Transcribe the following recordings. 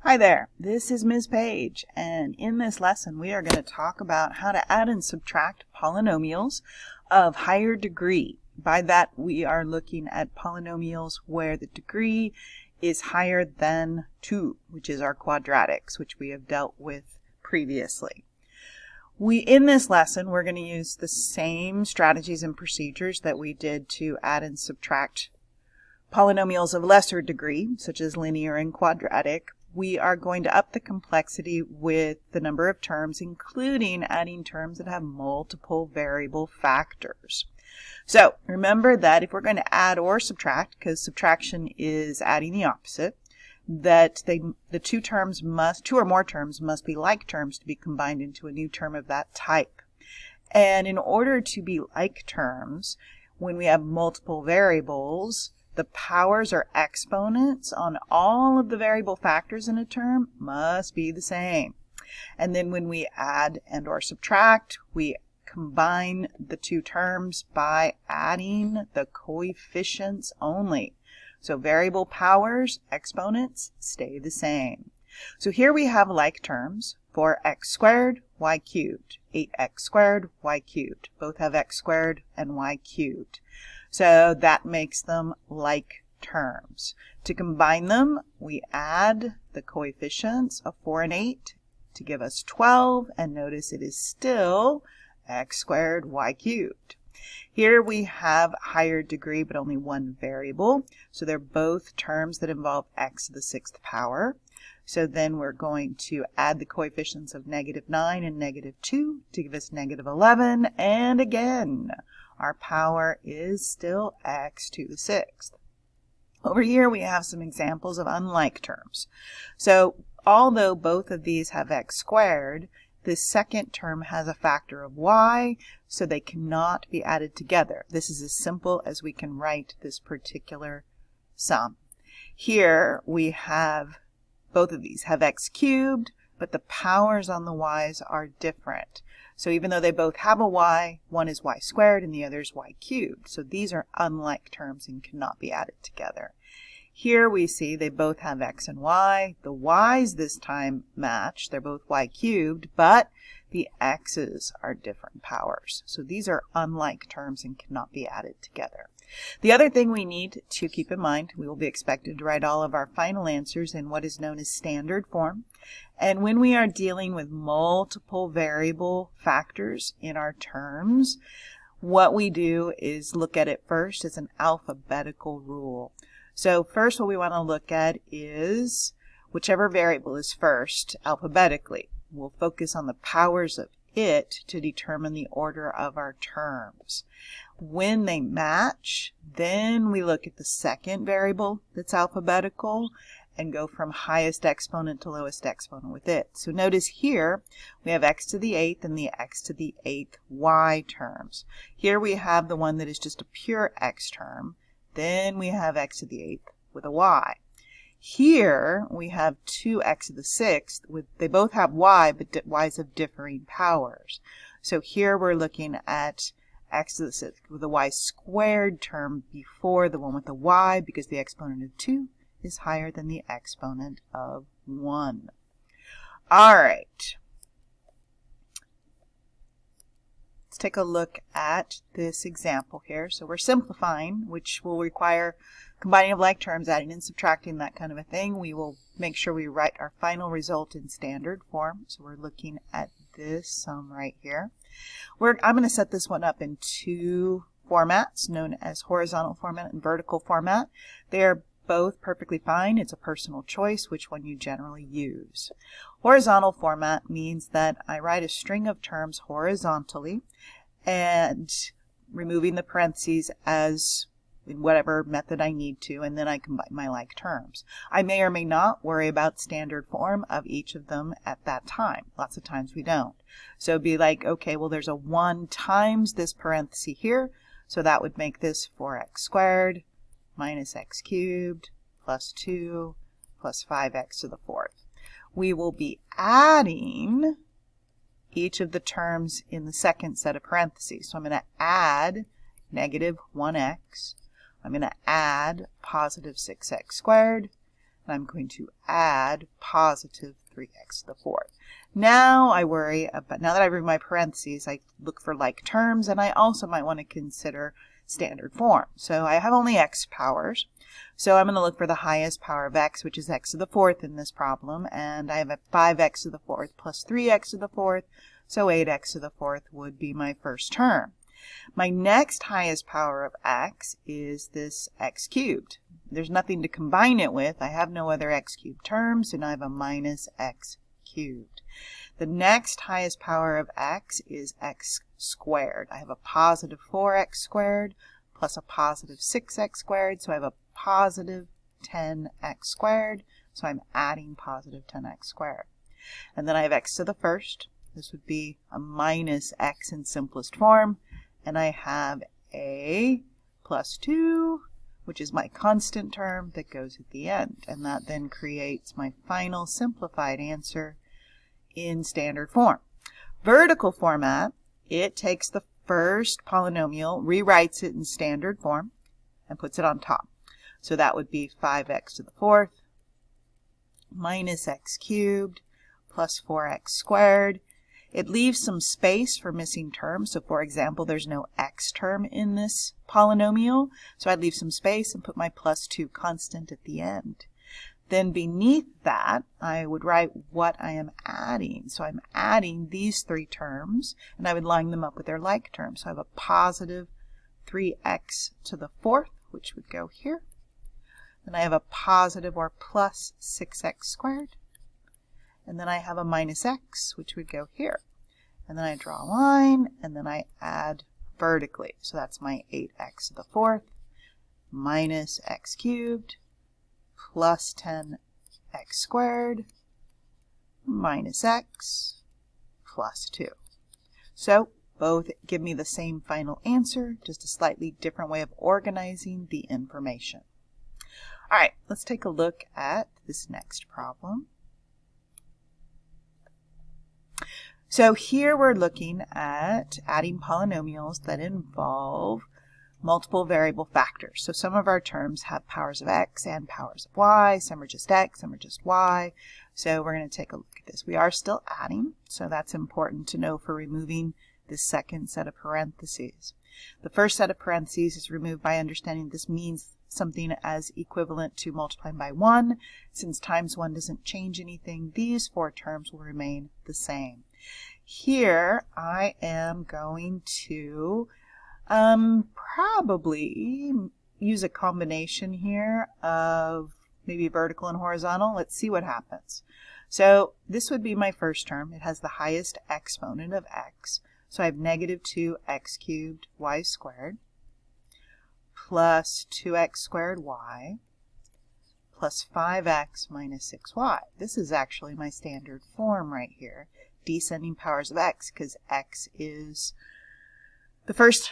Hi there, this is Ms. Page, and in this lesson we are going to talk about how to add and subtract polynomials of higher degree. By that we are looking at polynomials where the degree is higher than 2, which is our quadratics, which we have dealt with previously. In this lesson we're going to use the same strategies and procedures that we did to add and subtract polynomials of lesser degree, such as linear and quadratic. We are going to up the complexity with the number of terms, including adding terms that have multiple variable factors. So remember that if we're going to add or subtract, because subtraction is adding the opposite, that the two or more terms must be like terms to be combined into a new term of that type. And in order to be like terms, when we have multiple variables, the powers or exponents on all of the variable factors in a term must be the same. And then when we add and or subtract, we combine the two terms by adding the coefficients only. So variable powers, exponents, stay the same. So here we have like terms for x squared, y cubed, 8x squared, y cubed. Both have x squared and y cubed. So that makes them like terms. To combine them, we add the coefficients of 4 and 8 to give us 12, and notice it is still x squared, y cubed. Here we have higher degree but only one variable, so they're both terms that involve x to the 6th power. So then we're going to add the coefficients of -9 and -2 to give us -11, and again, our power is still x to the 6th. Over here we have some examples of unlike terms. So although both of these have x squared, the second term has a factor of y, so they cannot be added together. This is as simple as we can write this particular sum. Here we have both of these have x cubed, but the powers on the y's are different. So even though they both have a y, one is y squared and the other is y cubed. So these are unlike terms and cannot be added together. Here we see they both have x and y. The y's this time match. They're both y cubed, but the x's are different powers. So these are unlike terms and cannot be added together. The other thing we need to keep in mind, we will be expected to write all of our final answers in what is known as standard form. And when we are dealing with multiple variable factors in our terms, what we do is look at it first as an alphabetical rule. So first what we want to look at is whichever variable is first alphabetically. We'll focus on the powers of it to determine the order of our terms. When they match, then we look at the second variable that's alphabetical and go from highest exponent to lowest exponent with it. So notice here we have x to the 8th and the x to the 8th y terms. Here we have the one that is just a pure x term. Then we have x to the 8th with a y. Here we have 2x to the 6th. They both have y, but y's have differing powers. So here we're looking at x to the 6th with a y squared term before the one with the y, because the exponent of 2 is higher than the exponent of 1. All right. Let's take a look at this example here. So we're simplifying, which will require combining of like terms, adding and subtracting, that kind of a thing. We will make sure we write our final result in standard form. So we're looking at this sum right here. I'm going to set this one up in two formats, known as horizontal format and vertical format. They are both perfectly fine. It's a personal choice which one you generally use. Horizontal format means that I write a string of terms horizontally and removing the parentheses as in whatever method I need to, and then I combine my like terms. I may or may not worry about standard form of each of them at that time. Lots of times we don't. So it'd be like, okay, well there's a 1 times this parenthesis here, so that would make this 4x squared minus x cubed plus 2 plus 5x to the 4th. We will be adding each of the terms in the second set of parentheses. So I'm going to add negative 1x. I'm going to add positive 6x squared. and I'm going to add positive 3x to the fourth. Now I worry about, now that I remove my parentheses, I look for like terms, and I also might want to consider standard form. So I have only x powers, so I'm going to look for the highest power of x, which is x to the fourth in this problem, and I have a 5x to the fourth plus 3x to the fourth, so 8x to the fourth would be my first term. My next highest power of x is this x cubed. There's nothing to combine it with. I have no other x cubed terms, and I have a minus x cubed. The next highest power of x is x squared. I have a positive 4x squared plus a positive 6x squared, so I have a positive 10x squared, so I'm adding positive 10x squared. And then I have x to the first. This would be a minus x in simplest form, and I have a plus 2, which is my constant term that goes at the end, and that then creates my final simplified answer in standard form. Vertical format, it takes the first polynomial, rewrites it in standard form, and puts it on top. So that would be 5x to the fourth minus x cubed plus 4x squared. It leaves some space for missing terms. So for example, there's no x term in this polynomial, so I'd leave some space and put my plus 2 constant at the end. Then beneath that, I would write what I am adding. So I'm adding these three terms, and I would line them up with their like terms. So I have a positive 3x to the fourth, which would go here. Then I have a positive or plus 6x squared. And then I have a minus x, which would go here. And then I draw a line, and then I add vertically. So that's my 8x to the fourth minus x cubed plus 10x squared minus x plus 2. So both give me the same final answer, just a slightly different way of organizing the information. All right, let's take a look at this next problem. So here we're looking at adding polynomials that involve multiple variable factors. So some of our terms have powers of x and powers of y. Some are just x, some are just y. So we're going to take a look at this. We are still adding, so that's important to know for removing this second set of parentheses. The first set of parentheses is removed by understanding this means something as equivalent to multiplying by 1. Since times 1 doesn't change anything, these four terms will remain the same. Here I am going to probably use a combination here of maybe vertical and horizontal. Let's see what happens. So this would be my first term. It has the highest exponent of x. So I have negative 2x cubed y squared plus 2x squared y plus 5x minus 6y. This is actually my standard form right here, descending powers of x, because x is the first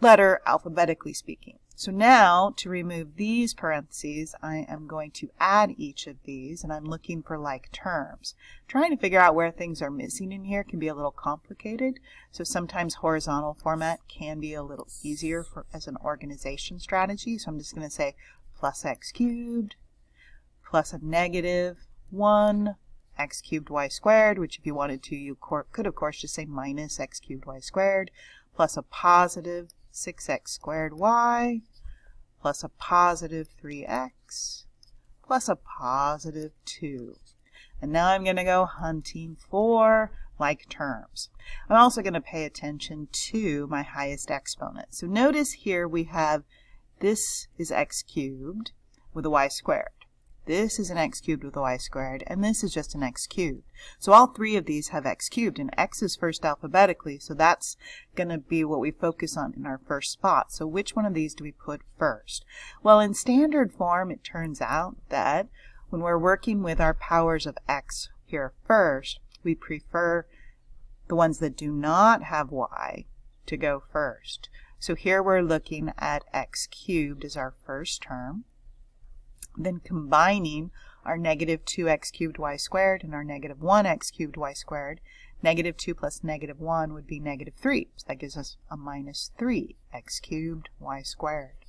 letter alphabetically speaking. So now to remove these parentheses, I am going to add each of these, and I'm looking for like terms. Trying to figure out where things are missing in here can be a little complicated, so sometimes horizontal format can be a little easier as an organization strategy. So I'm just going to say plus x cubed plus a negative 1 x cubed y squared, which if you wanted to, you could of course just say minus x cubed y squared, plus a positive 6x squared y, plus a positive 3x, plus a positive 2. And now I'm going to go hunting for like terms. I'm also going to pay attention to my highest exponent. So notice here we have this is x cubed with a y squared. This is an x cubed with a y squared, and this is just an x cubed. So all three of these have x cubed, and x is first alphabetically, so that's going to be what we focus on in our first spot. So which one of these do we put first? Well, in standard form, it turns out that when we're working with our powers of x here first, we prefer the ones that do not have y to go first. So here we're looking at x cubed as our first term. Then combining our negative 2x cubed y squared and our negative 1x cubed y squared, negative 2 plus negative 1 would be negative 3. So that gives us a minus 3x cubed y squared.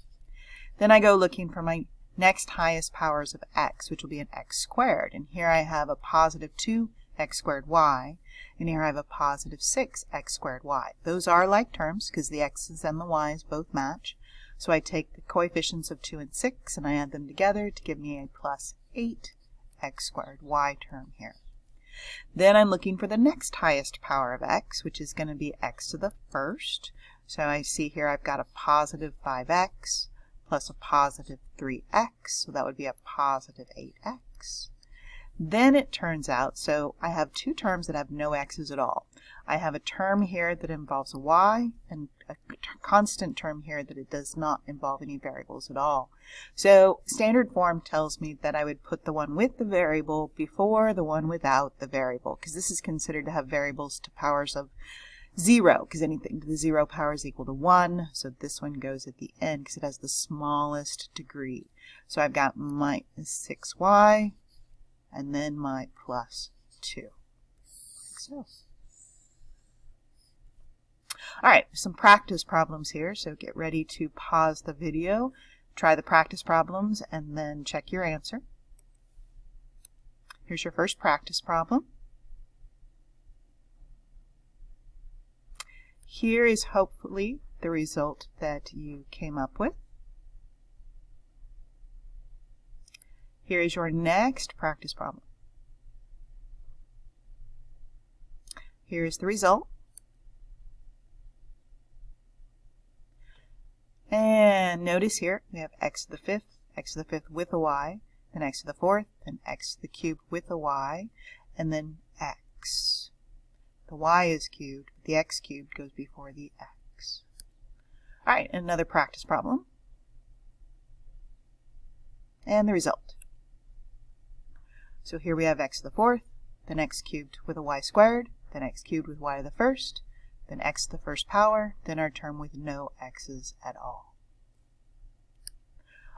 Then I go looking for my next highest powers of x, which will be an x squared. And here I have a positive 2x squared y, and here I have a positive 6x squared y. Those are like terms because the x's and the y's both match. So I take the coefficients of 2 and 6 and I add them together to give me a plus 8x squared y term here. Then I'm looking for the next highest power of x, which is going to be x to the first. So I see here I've got a positive 5x plus a positive 3x, so that would be a positive 8x. Then it turns out, so I have two terms that have no x's at all. I have a term here that involves a y and a constant term here that it does not involve any variables at all. So standard form tells me that I would put the one with the variable before the one without the variable, because this is considered to have variables to powers of 0, because anything to the 0 power is equal to 1. So this one goes at the end because it has the smallest degree. So I've got minus 6y and then my plus 2. Like so. All right, some practice problems here, so get ready to pause the video, try the practice problems, and then check your answer. Here's your first practice problem. Here is hopefully the result that you came up with. Here is your next practice problem. Here is the result. And notice here we have x to the fifth with a y, then x to the fourth, then x to the cubed with a y, and then x. The y is cubed, but the x cubed goes before the x. All right, another practice problem. And the result. So here we have x to the fourth, then x cubed with a y squared, then x cubed with y to the first, then x to the first power, then our term with no x's at all.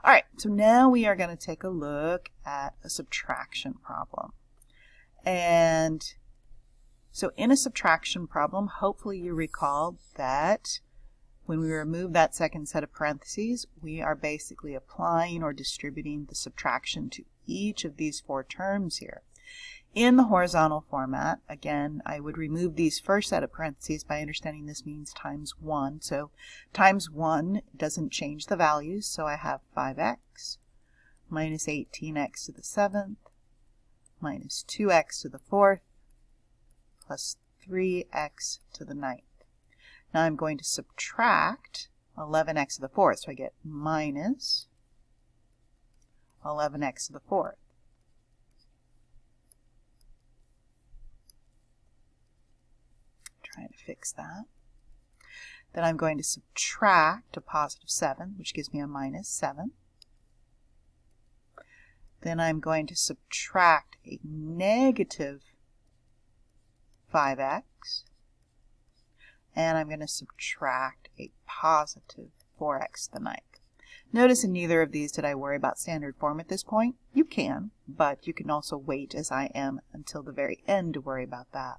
All right, so now we are going to take a look at a subtraction problem. And so in a subtraction problem, hopefully you recall that when we remove that second set of parentheses, we are basically applying or distributing the subtraction to each of these four terms here. In the horizontal format, again, I would remove these first set of parentheses by understanding this means times 1. So times 1 doesn't change the values, so I have 5x minus 18x to the 7th minus 2x to the 4th plus 3x to the 9th. Now I'm going to subtract 11x to the 4th, so I get minus 11x to the 4th. Trying to fix that. Then I'm going to subtract a positive 7, which gives me a minus 7. Then I'm going to subtract a negative 5x. And I'm going to subtract a positive 4x to the 9th. Notice in neither of these did I worry about standard form at this point. You can, but you can also wait, as I am, until the very end to worry about that.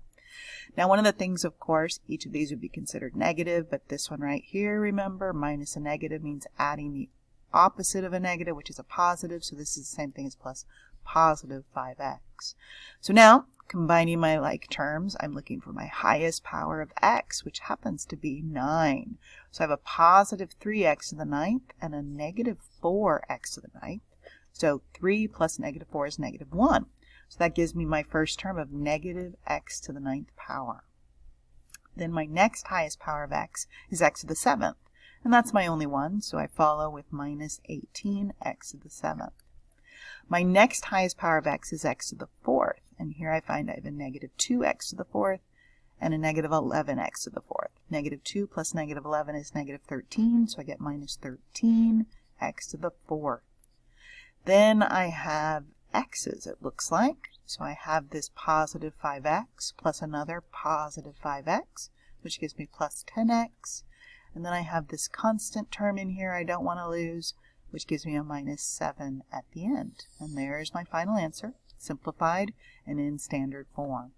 Now, one of the things, of course, each of these would be considered negative, but this one right here, remember, minus a negative means adding the opposite of a negative, which is a positive, so this is the same thing as plus positive 5x. So now, combining my like terms, I'm looking for my highest power of x, which happens to be 9. So I have a positive 3x to the 9th and a negative 4x to the 9th. So 3 plus negative 4 is negative 1. So that gives me my first term of negative x to the 9th power. Then my next highest power of x is x to the 7th. And that's my only one, so I follow with minus 18x to the 7th. My next highest power of x is x to the 4th. And here I find I have a negative 2x to the 4th and a negative 11x to the 4th. Negative 2 plus negative 11 is negative 13, so I get minus 13x to the 4th. Then I have x's, it looks like. So I have this positive 5x plus another positive 5x, which gives me plus 10x. And then I have this constant term in here I don't want to lose, which gives me a minus 7 at the end. And there's my final answer, simplified and in standard form.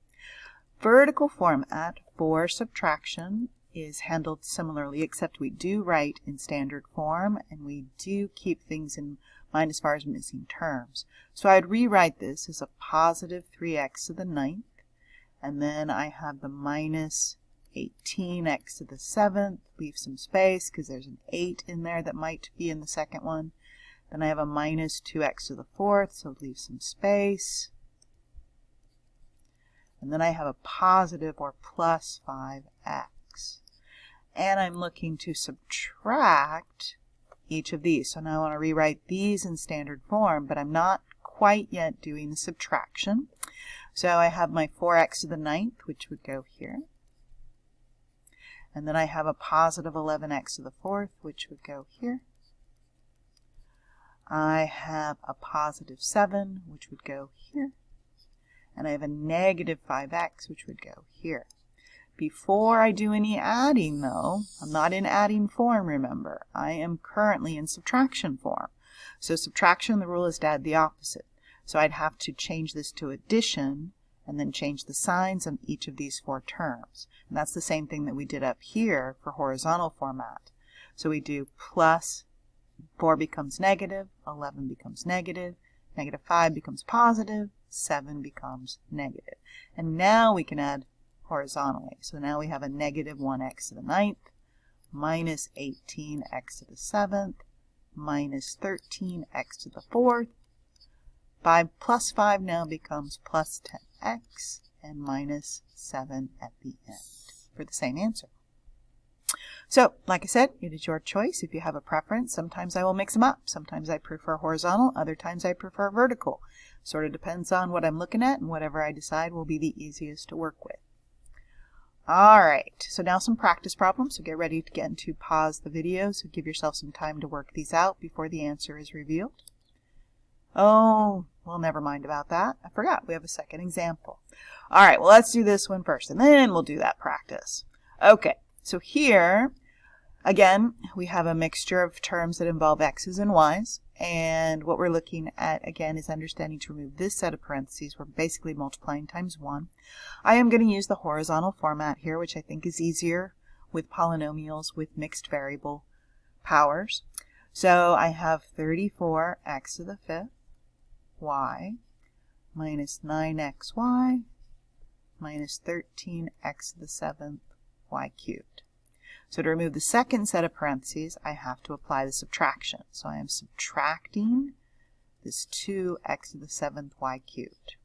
Vertical format for subtraction is handled similarly, except we do write in standard form and we do keep things in minus 5 is missing terms. So I'd rewrite this as a positive 3x to the 9th, and then I have the minus 18x to the 7th, leave some space because there's an 8 in there that might be in the second one. Then I have a minus 2x to the 4th, so leave some space. And then I have a positive or plus 5x. And I'm looking to subtract each of these. So now I want to rewrite these in standard form, but I'm not quite yet doing the subtraction. So I have my 4x to the 9th, which would go here. And then I have a positive 11x to the 4th, which would go here. I have a positive 7, which would go here. And I have a negative 5x, which would go here. Before I do any adding, though, I'm not in adding form, remember. I am currently in subtraction form. So subtraction, the rule is to add the opposite. So I'd have to change this to addition and then change the signs of each of these 4 terms. And that's the same thing that we did up here for horizontal format. So we do plus 4 becomes negative, 11 becomes negative, negative 5 becomes positive, 7 becomes negative. And now we can add horizontally. So now we have a negative 1x to the 9th, minus 18x to the 7th, minus 13x to the 4th. 5 plus 5 now becomes plus 10x, and minus 7 at the end for the same answer. So, like I said, it is your choice. If you have a preference, sometimes I will mix them up. Sometimes I prefer horizontal, other times I prefer vertical. Sort of depends on what I'm looking at, and whatever I decide will be the easiest to work with. Alright, so now some practice problems. So get ready to get into pause the video, so give yourself some time to work these out before the answer is revealed. Oh, well, never mind about that. I forgot we have a second example. Alright, well, let's do this one first, and then we'll do that practice. Okay. So here, again, we have a mixture of terms that involve x's and y's, and what we're looking at, again, is understanding to remove this set of parentheses. We're basically multiplying times 1. I am going to use the horizontal format here, which I think is easier with polynomials with mixed variable powers. So I have 34x to the 5th, y, minus 9xy, minus 13x to the 7th, y cubed. So to remove the second set of parentheses, I have to apply the subtraction. So I am subtracting this 2x to the 7th y cubed.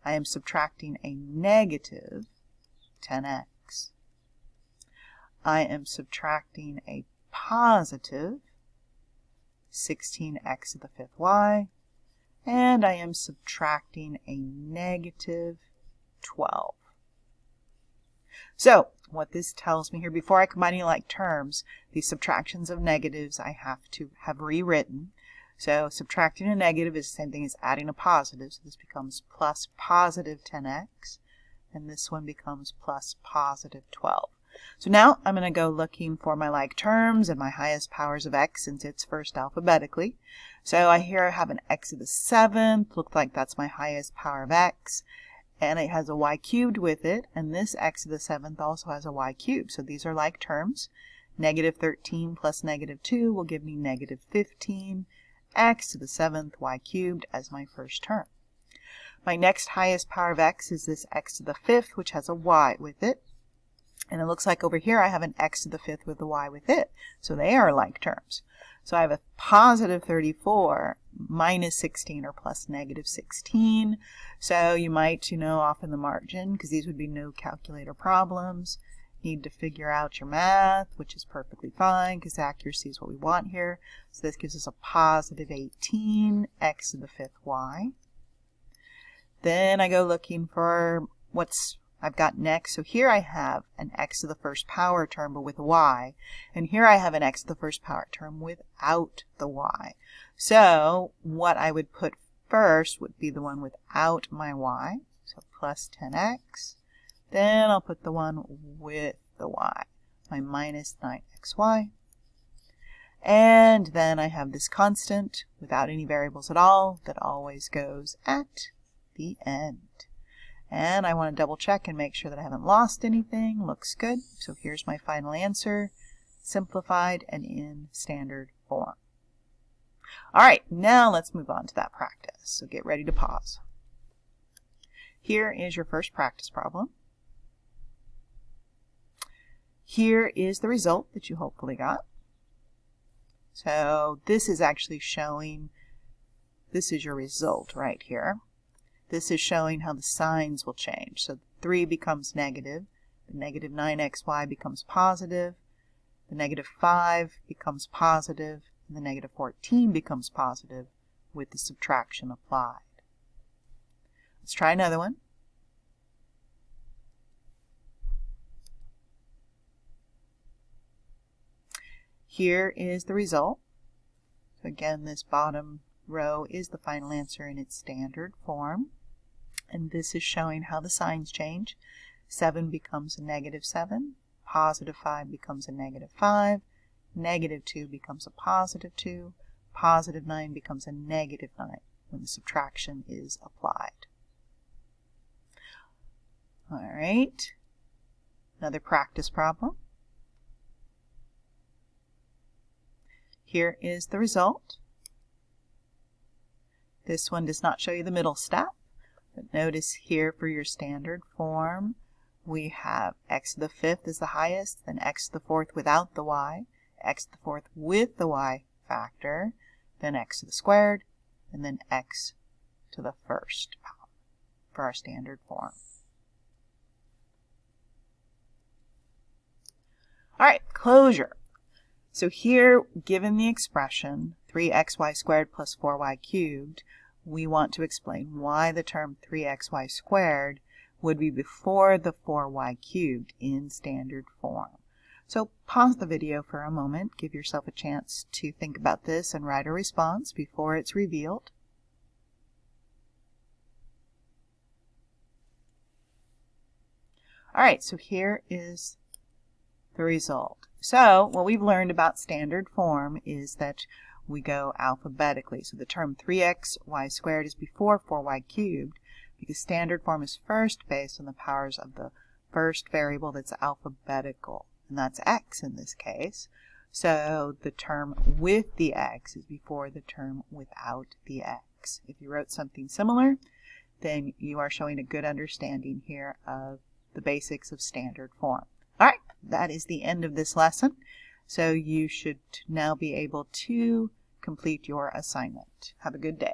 I am subtracting a negative 10x. I am subtracting a positive 16x to the 5th y. And I am subtracting a negative 12. So, what this tells me here, before I combine any like terms, these subtractions of negatives I have to have rewritten. So, subtracting a negative is the same thing as adding a positive. So, this becomes plus positive 10x, and this one becomes plus positive 12. So, now I'm going to go looking for my like terms and my highest powers of x since it's first alphabetically. So, I have an x to the 7th. Looks like that's my highest power of x. And it has a y cubed with it, and this x to the 7th also has a y cubed. So these are like terms. Negative 13 plus negative 2 will give me negative 15 x to the 7th y cubed as my first term. My next highest power of x is this x to the 5th, which has a y with it. And it looks like over here I have an x to the 5th with a y with it. So they are like terms. So I have a positive 34 minus 16 or plus negative 16. So you might, off in the margin, because these would be no calculator problems, need to figure out your math, which is perfectly fine because accuracy is what we want here. So this gives us a positive 18 x to the 5th y. Then I go looking for what's I've got next. So here I have an x to the first power term but with a y, and here I have an x to the first power term without the y. So what I would put first would be the one without my y, so plus 10x. Then I'll put the one with the y, my minus 9xy. And then I have this constant without any variables at all that always goes at the end. And I want to double check and make sure that I haven't lost anything. Looks good. So here's my final answer, simplified and in standard form. All right, now let's move on to that practice. So get ready to pause. Here is your first practice problem. Here is the result that you hopefully got. So this is actually showing, this is your result right here. This is showing how the signs will change. So 3 becomes negative, the negative 9xy becomes positive, the negative 5 becomes positive, and the negative 14 becomes positive with the subtraction applied. Let's try another one. Here is the result. So again, this bottom row is the final answer in its standard form. And this is showing how the signs change. 7 becomes a negative 7, positive 5 becomes a negative 5, negative 2 becomes a positive 2, positive 9 becomes a negative 9 when the subtraction is applied. All right, another practice problem. Here is the result. This one does not show you the middle step, but notice here for your standard form, we have x to the 5th is the highest, then x to the 4th without the y, x to the 4th with the y factor, then x to the squared, and then x to the 1st power for our standard form. All right, closure. So here, given the expression 3xy squared plus 4y cubed, we want to explain why the term 3xy squared would be before the 4y cubed in standard form. So pause the video for a moment, give yourself a chance to think about this and write a response before it's revealed. All right, so here is the result. So what we've learned about standard form is that we go alphabetically. So the term 3xy squared is before 4y cubed because standard form is first based on the powers of the first variable that's alphabetical, and that's x in this case. So the term with the x is before the term without the x. If you wrote something similar, then you are showing a good understanding here of the basics of standard form. All right, that is the end of this lesson. So you should now be able to complete your assignment. Have a good day.